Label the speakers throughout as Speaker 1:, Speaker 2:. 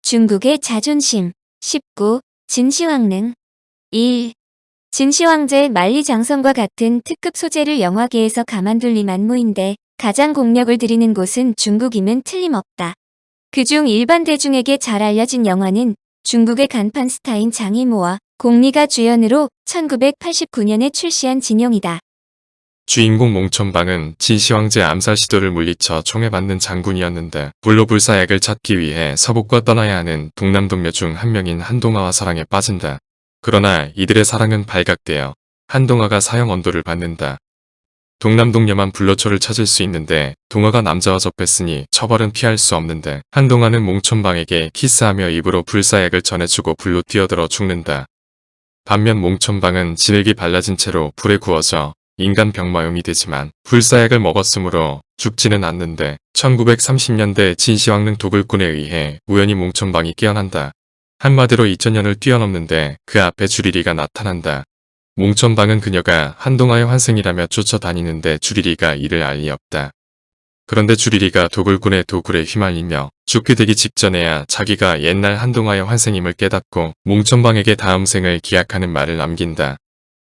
Speaker 1: 중국의 자존심. 19. 진시황릉. 1. 진시황제 만리장성과 같은 특급 소재를 영화계에서 가만둘 리 만무인데 가장 공력을 들이는 곳은 중국임은 틀림없다. 그중 일반 대중에게 잘 알려진 영화는 중국의 간판 스타인 장이모와 공리가 주연으로 1989년에 출시한 진용이다.
Speaker 2: 주인공 몽천방은 진시황제 암살 시도를 물리쳐 총에 맞는 장군이었는데 불로불사액을 찾기 위해 서북과 떠나야 하는 동남동료 중 한 명인 한동아와 사랑에 빠진다. 그러나 이들의 사랑은 발각되어 한동아가 사형 언도를 받는다. 동남동녀만 불로초를 찾을 수 있는데 동아가 남자와 접했으니 처벌은 피할 수 없는데 한동아는 몽천방에게 키스하며 입으로 불사액을 전해주고 불로 뛰어들어 죽는다. 반면 몽천방은 진흙이 발라진 채로 불에 구워져 인간 병마용이 되지만 불사액을 먹었으므로 죽지는 않는데 1930년대 진시황릉 도굴꾼에 의해 우연히 몽천방이 깨어난다. 한마디로 2000년을 뛰어넘는데 그 앞에 주리리가 나타난다. 몽천방은 그녀가 한동아의 환생이라며 쫓아다니는데 주리리가 이를 알 리 없다. 그런데 주리리가 도굴꾼의 도굴에 휘말리며 죽게 되기 직전에야 자기가 옛날 한동아의 환생임을 깨닫고 몽천방에게 다음 생을 기약하는 말을 남긴다.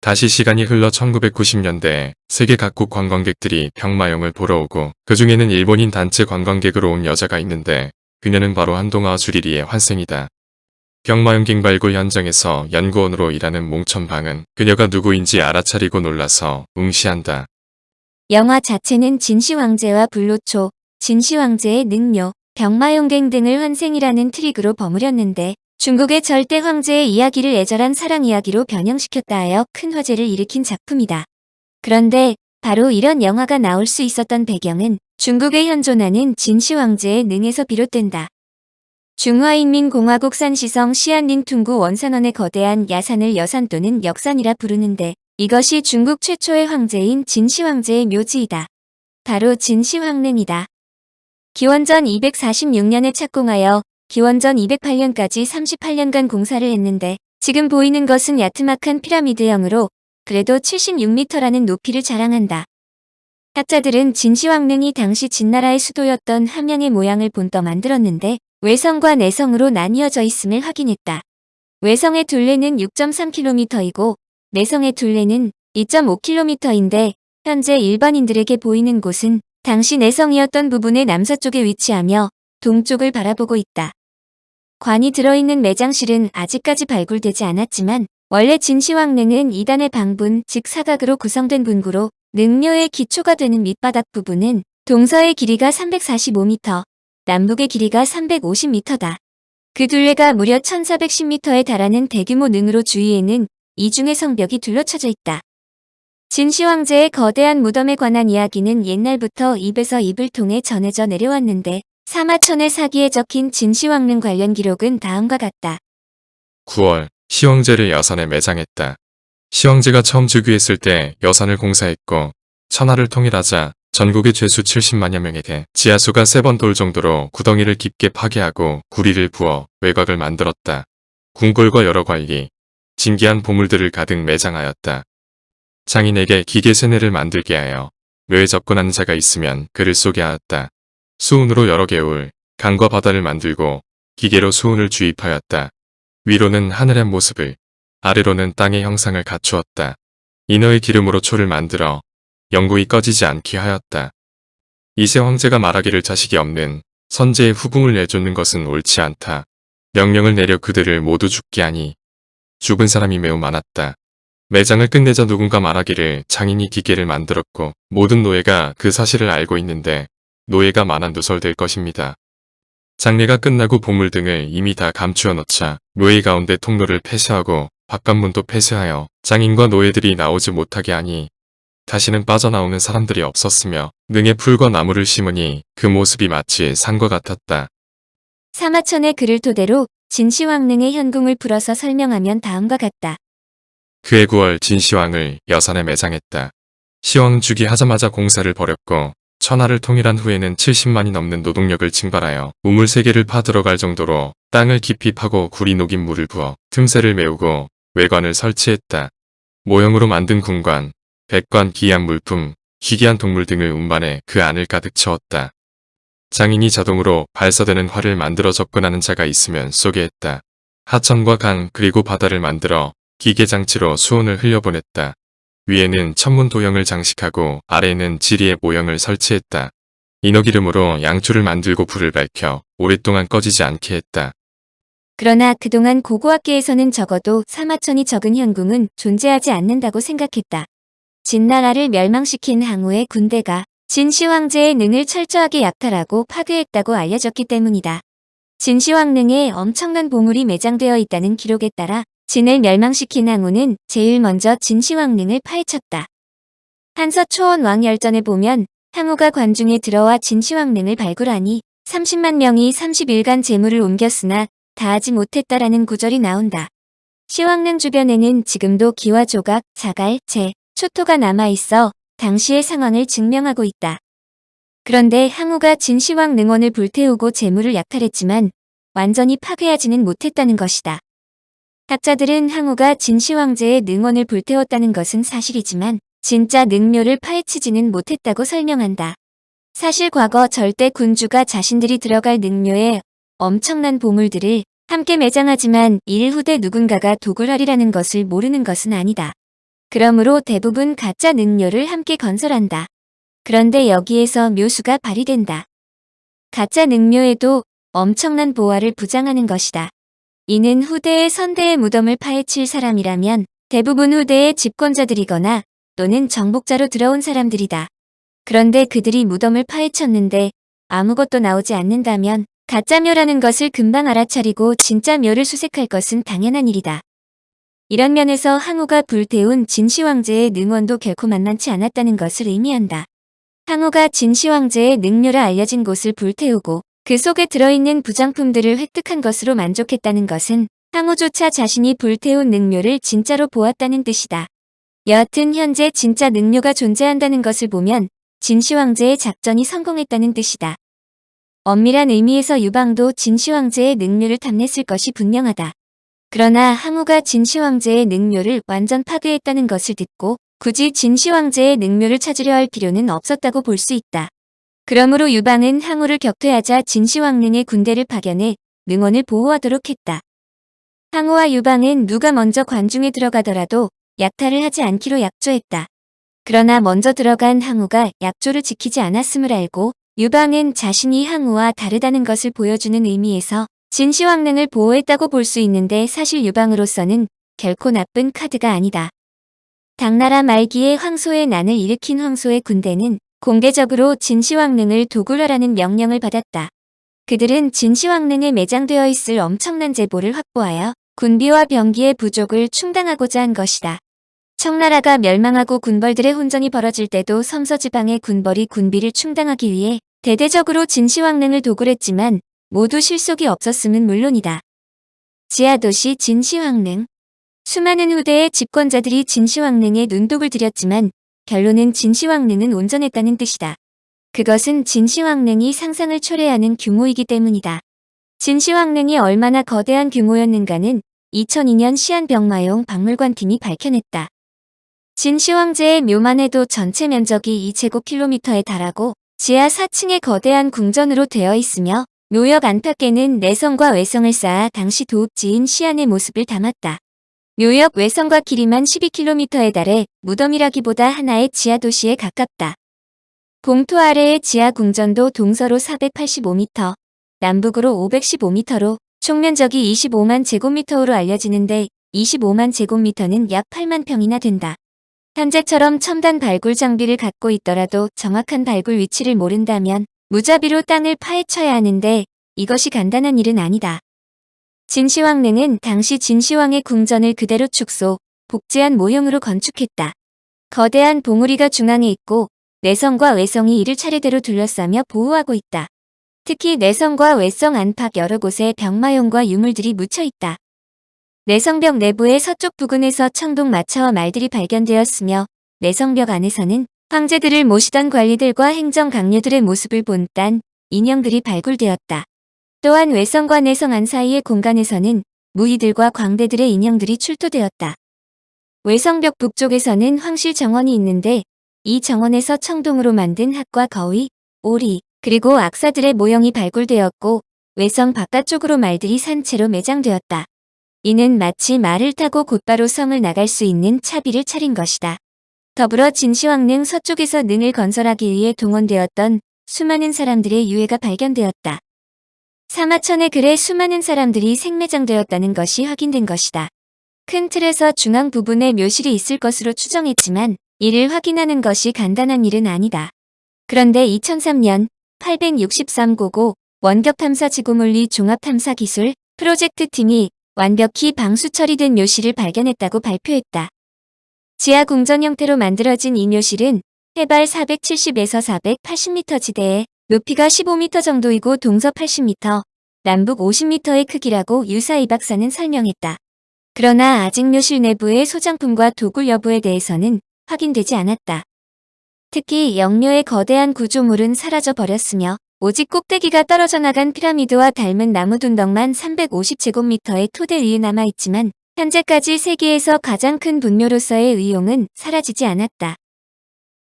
Speaker 2: 다시 시간이 흘러 1990년대에 세계 각국 관광객들이 병마용을 보러 오고 그 중에는 일본인 단체 관광객으로 온 여자가 있는데 그녀는 바로 한동아와 주리리의 환생이다. 병마용객 발굴 현장에서 연구원으로 일하는 몽천방은 그녀가 누구인지 알아차리고 놀라서 웅시한다.
Speaker 1: 영화 자체는 진시황제와 불로초, 진시황제의 능묘, 병마용갱 등을 환생이라는 트릭으로 버무렸는데 중국의 절대 황제의 이야기를 애절한 사랑 이야기로 변형시켰다 하여 큰 화제를 일으킨 작품이다. 그런데 바로 이런 영화가 나올 수 있었던 배경은 중국의 현존하는 진시황제의 능에서 비롯된다. 중화인민공화국 산시성 시안린퉁구 원산원의 거대한 야산을 여산 또는 역산이라 부르는데 이것이 중국 최초의 황제인 진시황제의 묘지이다. 바로 진시황릉이다. 기원전 246년에 착공하여 기원전 208년까지 38년간 공사를 했는데 지금 보이는 것은 야트막한 피라미드형으로 그래도 76m라는 높이를 자랑한다. 학자들은 진시황릉이 당시 진나라의 수도였던 함양의 모양을 본떠 만들었는데 외성과 내성으로 나뉘어져 있음을 확인했다. 외성의 둘레는 6.3km이고 내성의 둘레는 2.5km인데 현재 일반인들에게 보이는 곳은 당시 내성이었던 부분의 남서쪽에 위치하며 동쪽을 바라보고 있다. 관이 들어있는 매장실은 아직까지 발굴되지 않았지만 원래 진시황릉은 2단의 방분 즉 사각으로 구성된 분구로 능묘의 기초가 되는 밑바닥 부분은 동서의 길이가 345m, 남북의 길이가 350m다. 그 둘레가 무려 1410m에 달하는 대규모 능으로 주위에는 이중의 성벽이 둘러쳐져 있다. 진시황제의 거대한 무덤에 관한 이야기는 옛날부터 입에서 입을 통해 전해져 내려왔는데 사마천의 사기에 적힌 진시황릉 관련 기록은 다음과 같다.
Speaker 2: 9월 시황제를 여산에 매장했다. 시황제가 처음 즉위했을 때 여산을 공사했고 천하를 통일하자 전국의 죄수 70만여 명에게 지하수가 3번 돌 정도로 구덩이를 깊게 파괴하고 구리를 부어 외곽을 만들었다. 궁궐과 여러 관리, 진귀한 보물들을 가득 매장하였다. 장인에게 기계 쇠뇌를 만들게 하여 묘에 접근하는 자가 있으면 그를 쏘게 하였다. 수운으로 여러 개울, 강과 바다를 만들고 기계로 수운을 주입하였다. 위로는 하늘의 모습을, 아래로는 땅의 형상을 갖추었다. 인어의 기름으로 초를 만들어 영구히 꺼지지 않게 하였다. 이세 황제가 말하기를 자식이 없는 선제의 후궁을 내쫓는 것은 옳지 않다. 명령을 내려 그들을 모두 죽게 하니 죽은 사람이 매우 많았다. 매장을 끝내자 누군가 말하기를 장인이 기계를 만들었고 모든 노예가 그 사실을 알고 있는데 노예가 많아 누설될 것입니다. 장례가 끝나고 보물 등을 이미 다 감추어 놓자 묘의 가운데 통로를 폐쇄하고 바깥문도 폐쇄하여 장인과 노예들이 나오지 못하게 하니 다시는 빠져나오는 사람들이 없었으며 능에 풀과 나무를 심으니 그 모습이 마치 산과 같았다.
Speaker 1: 사마천의 글을 토대로 진시황릉의 현궁을 풀어서 설명하면 다음과 같다.
Speaker 2: 그해 9월 진시황을 여산에 매장했다. 시황 즉위하자마자 공사를 벌였고 천하를 통일한 후에는 70만이 넘는 노동력을 징발하여 우물 3개를 파 들어갈 정도로 땅을 깊이 파고 구리 녹인 물을 부어 틈새를 메우고 외관을 설치했다. 모형으로 만든 궁관, 백관, 기이한 물품, 희귀한 동물 등을 운반해 그 안을 가득 채웠다. 장인이 자동으로 발사되는 활을 만들어 접근하는 자가 있으면 쏘게 했다. 하천과 강 그리고 바다를 만들어 기계장치로 수온을 흘려보냈다. 위에는 천문 도형을 장식하고 아래에는 지리의 모형을 설치했다. 인어기름으로 양초를 만들고 불을 밝혀 오랫동안 꺼지지 않게 했다.
Speaker 1: 그러나 그동안 고고학계에서는 적어도 사마천이 적은 현궁은 존재하지 않는다고 생각했다. 진나라를 멸망시킨 항우의 군대가 진시황제의 능을 철저하게 약탈하고 파괴했다고 알려졌기 때문이다. 진시황릉에 엄청난 보물이 매장되어 있다는 기록에 따라 진을 멸망시킨 항우는 제일 먼저 진시황릉을 파헤쳤다. 한서초원 왕열전에 보면 항우가 관중에 들어와 진시황릉을 발굴하니 30만 명이 30일간 재물을 옮겼으나 다하지 못했다라는 구절이 나온다. 시황릉 주변에는 지금도 기와 조각, 자갈, 재, 초토가 남아있어 당시의 상황을 증명하고 있다. 그런데 항우가 진시황 능원을 불태우고 재물을 약탈했지만 완전히 파괴하지는 못했다는 것이다. 학자들은 항우가 진시황제의 능원을 불태웠다는 것은 사실이지만 진짜 능묘를 파헤치지는 못했다고 설명한다. 사실 과거 절대 군주가 자신들이 들어갈 능묘에 엄청난 보물들을 함께 매장하지만 일 후대 누군가가 도굴하리라는 것을 모르는 것은 아니다. 그러므로 대부분 가짜 능묘를 함께 건설한다. 그런데 여기에서 묘수가 발휘된다. 가짜 능묘에도 엄청난 보화를 부장하는 것이다. 이는 후대의 선대의 무덤을 파헤칠 사람이라면 대부분 후대의 집권자들이거나 또는 정복자로 들어온 사람들이다. 그런데 그들이 무덤을 파헤쳤는데 아무것도 나오지 않는다면 가짜 묘라는 것을 금방 알아차리고 진짜 묘를 수색할 것은 당연한 일이다. 이런 면에서 항우가 불태운 진시황제의 능원도 결코 만만치 않았다는 것을 의미한다. 항우가 진시황제의 능묘라 알려진 곳을 불태우고 그 속에 들어있는 부장품들을 획득한 것으로 만족했다는 것은 항우조차 자신이 불태운 능묘를 진짜로 보았다는 뜻이다. 여하튼 현재 진짜 능묘가 존재한다는 것을 보면 진시황제의 작전이 성공했다는 뜻이다. 엄밀한 의미에서 유방도 진시황제의 능묘를 탐냈을 것이 분명하다. 그러나 항우가 진시황제의 능묘를 완전 파괴했다는 것을 듣고 굳이 진시황제의 능묘를 찾으려 할 필요는 없었다고 볼 수 있다. 그러므로 유방은 항우를 격퇴하자 진시황릉의 군대를 파견해 능원을 보호하도록 했다. 항우와 유방은 누가 먼저 관중에 들어가더라도 약탈을 하지 않기로 약조했다. 그러나 먼저 들어간 항우가 약조를 지키지 않았음을 알고 유방은 자신이 항우와 다르다는 것을 보여주는 의미에서 진시황릉을 보호했다고 볼 수 있는데 사실 유방으로서는 결코 나쁜 카드가 아니다. 당나라 말기에 황소의 난을 일으킨 황소의 군대는 공개적으로 진시황릉을 도굴하라는 명령을 받았다. 그들은 진시황릉에 매장되어 있을 엄청난 재보를 확보하여 군비와 병기의 부족을 충당하고자 한 것이다. 청나라가 멸망하고 군벌들의 혼전이 벌어질 때도 섬서지방의 군벌이 군비를 충당하기 위해 대대적으로 진시황릉을 도굴했지만 모두 실속이 없었음은 물론이다. 지하도시 진시황릉. 수많은 후대의 집권자들이 진시황릉에 눈독을 들였지만 결론은 진시황릉은 온전했다는 뜻이다. 그것은 진시황릉이 상상을 초래하는 규모이기 때문이다. 진시황릉이 얼마나 거대한 규모였는가는 2002년 시안병마용 박물관팀이 밝혀냈다. 진시황제의 묘만 해도 전체 면적이 2제곱킬로미터에 달하고 지하 4층의 거대한 궁전으로 되어 있으며 묘역 안팎에는 내성과 외성을 쌓아 당시 도읍지인 시안의 모습을 담았다. 묘역 외성과 길이만 12km에 달해 무덤이라기보다 하나의 지하도시에 가깝다. 공토 아래의 지하 궁전도 동서로 485m, 남북으로 515m로 총면적이 25만 제곱미터로 알려지는데 25만 제곱미터는 약 8만 평이나 된다. 현재처럼 첨단 발굴 장비를 갖고 있더라도 정확한 발굴 위치를 모른다면 무자비로 땅을 파헤쳐야 하는데 이것이 간단한 일은 아니다. 진시황릉은 당시 진시황의 궁전을 그대로 축소, 복제한 모형으로 건축했다. 거대한 봉우리가 중앙에 있고 내성과 외성이 이를 차례대로 둘러싸며 보호하고 있다. 특히 내성과 외성 안팎 여러 곳에 병마용과 유물들이 묻혀 있다. 내성벽 내부의 서쪽 부근에서 청동 마차와 말들이 발견되었으며 내성벽 안에서는 황제들을 모시던 관리들과 행정 강요들의 모습을 본 딴 인형들이 발굴되었다. 또한 외성과 내성 안 사이의 공간에서는 무희들과 광대들의 인형들이 출토되었다. 외성벽 북쪽에서는 황실 정원이 있는데 이 정원에서 청동으로 만든 학과 거위, 오리, 그리고 악사들의 모형이 발굴되었고 외성 바깥쪽으로 말들이 산채로 매장되었다. 이는 마치 말을 타고 곧바로 성을 나갈 수 있는 차비를 차린 것이다. 더불어 진시황릉 서쪽에서 능을 건설하기 위해 동원되었던 수많은 사람들의 유해가 발견되었다. 사마천의 글에 수많은 사람들이 생매장되었다는 것이 확인된 것이다. 큰 틀에서 중앙 부분에 묘실이 있을 것으로 추정했지만 이를 확인하는 것이 간단한 일은 아니다. 그런데 2003년 863고고 원격탐사 지구물리 종합탐사기술 프로젝트 팀이 완벽히 방수 처리된 묘실을 발견했다고 발표했다. 지하 궁전 형태로 만들어진 이 묘실은 해발 470에서 480m 지대에 높이가 15m 정도이고 동서 80m, 남북 50m의 크기라고 유사 이 박사는 설명했다. 그러나 아직 묘실 내부의 소장품과 도굴 여부에 대해서는 확인되지 않았다. 특히 영묘의 거대한 구조물은 사라져 버렸으며 오직 꼭대기가 떨어져 나간 피라미드와 닮은 나무 둔덕만 350제곱미터의 토대 위에 남아있지만 현재까지 세계에서 가장 큰 분묘로서의 의용은 사라지지 않았다.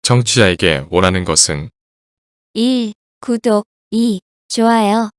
Speaker 2: 청취자에게 원하는 것은
Speaker 1: 1. 구독 2. 좋아요